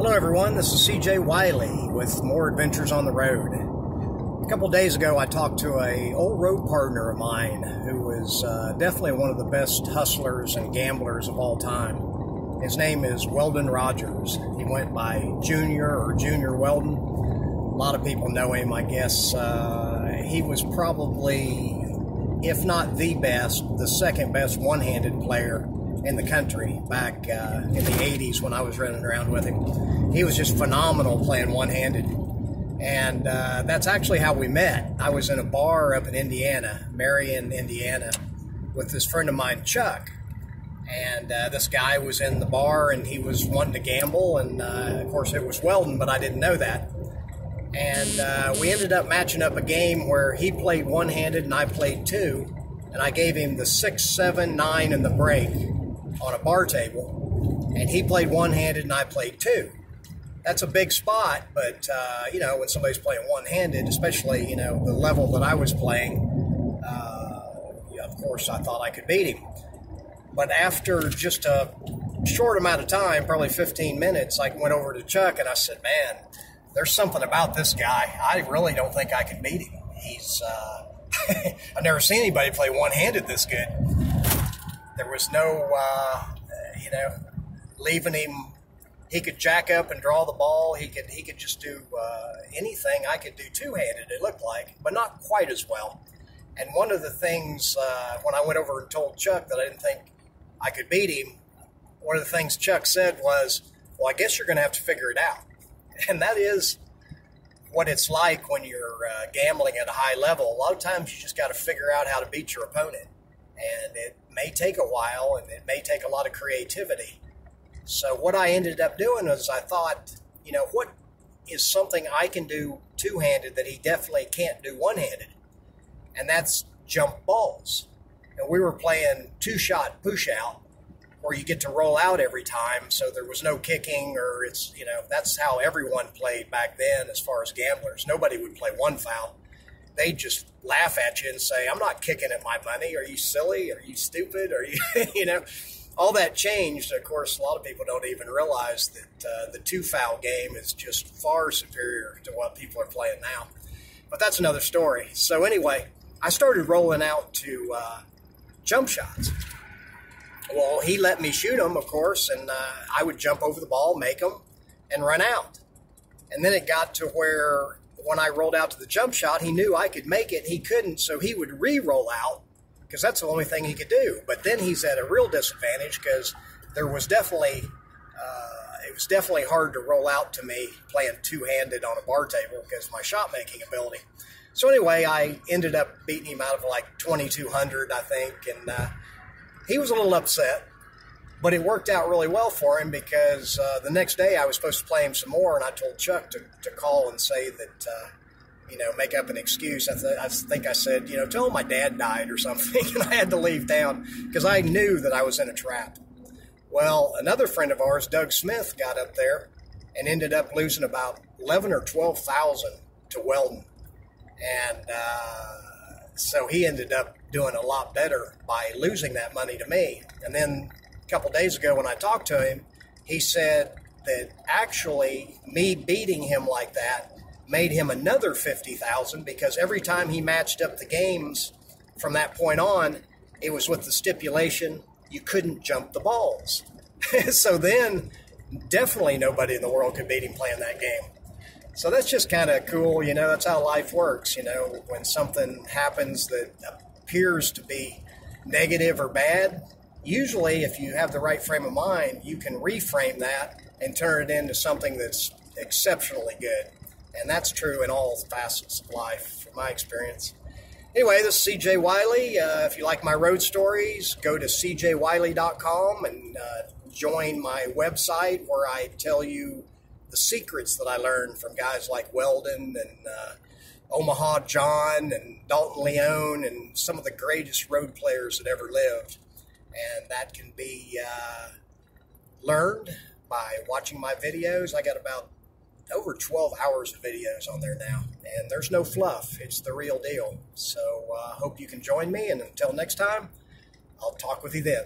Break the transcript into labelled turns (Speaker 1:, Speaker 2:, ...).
Speaker 1: Hello everyone, this is CJ Wiley with more adventures on the road. A couple days ago I talked to an old road partner of mine who was definitely one of the best hustlers and gamblers of all time. His name is Weldon Rogers. He went by JR Weldon. A lot of people know him, I guess. He was probably, if not the best, the second best one-handed player in the country back in the 80s when I was running around with him. He was just phenomenal playing one-handed. And that's actually how we met. I was in a bar up in Indiana, Marion, Indiana, with this friend of mine, Chuck. And this guy was in the bar and he was wanting to gamble. And of course it was Weldon, but I didn't know that. And we ended up matching up a game where he played one-handed and I played two. And I gave him the 6, 7, 9 and the break on a bar table, and he played one-handed and I played two. That's a big spot, but you know, when somebody's playing one-handed, especially, you know, the level that I was playing, of course I thought I could beat him. But after just a short amount of time, probably 15 minutes, I went over to Chuck and I said, man, there's something about this guy. I really don't think I can beat him. He's I've never seen anybody play one-handed this good. There was no, you know, leaving him. He could jack up and draw the ball. He could just do anything I could do two-handed, it looked like, but not quite as well. And one of the things, when I went over and told Chuck that I didn't think I could beat him, one of the things Chuck said was, well, I guess you're going to have to figure it out. And that is what it's like when you're gambling at a high level. A lot of times you just got to figure out how to beat your opponent. And it may take a while, and it may take a lot of creativity. So what I ended up doing was I thought, you know, what is something I can do two-handed that he definitely can't do one-handed? And that's jump balls. And we were playing two-shot push-out, where you get to roll out every time, so there was no kicking, or it's, you know, that's how everyone played back then as far as gamblers. Nobody would play one foul. They'd just laugh at you and say, I'm not kicking at my money. Are you silly? Are you stupid? Are you, you know, all that changed. Of course, a lot of people don't even realize that the two-foul game is just far superior to what people are playing now. But that's another story. So anyway, I started rolling out to jump shots. Well, he let me shoot them, of course, and I would jump over the ball, make them, and run out. And then it got to where when I rolled out to the jump shot, he knew I could make it. He couldn't, so he would re-roll out because that's the only thing he could do. But then he's at a real disadvantage because there was definitely, it was definitely hard to roll out to me playing two-handed on a bar table because of my shot-making ability. So anyway, I ended up beating him out of like 2,200, I think, and he was a little upset, but it worked out really well for him because the next day I was supposed to play him some more, and I told Chuck to call and say that, you know, make up an excuse. I think I said, you know, tell him my dad died or something, and I had to leave town because I knew that I was in a trap. Well, another friend of ours, Doug Smith, got up there and ended up losing about 11 or 12,000 to Weldon, and so he ended up doing a lot better by losing that money to me. And then a couple days ago when I talked to him, he said that actually me beating him like that made him another 50,000 because every time he matched up the games from that point on, it was with the stipulation you couldn't jump the balls. So then definitely nobody in the world could beat him playing that game. So that's just kind of cool, you know, that's how life works, you know, when something happens that appears to be negative or bad, usually if you have the right frame of mind, you can reframe that and turn it into something that's exceptionally good. And that's true in all facets of life, from my experience. Anyway, this is CJ Wiley. If you like my road stories, go to cjwiley.com and join my website where I tell you the secrets that I learned from guys like Weldon and Omaha John and Dalton Leone and some of the greatest road players that ever lived. And that can be learned by watching my videos. I got about over 12 hours of videos on there now, and there's no fluff. It's the real deal. So I hope you can join me, and until next time, I'll talk with you then.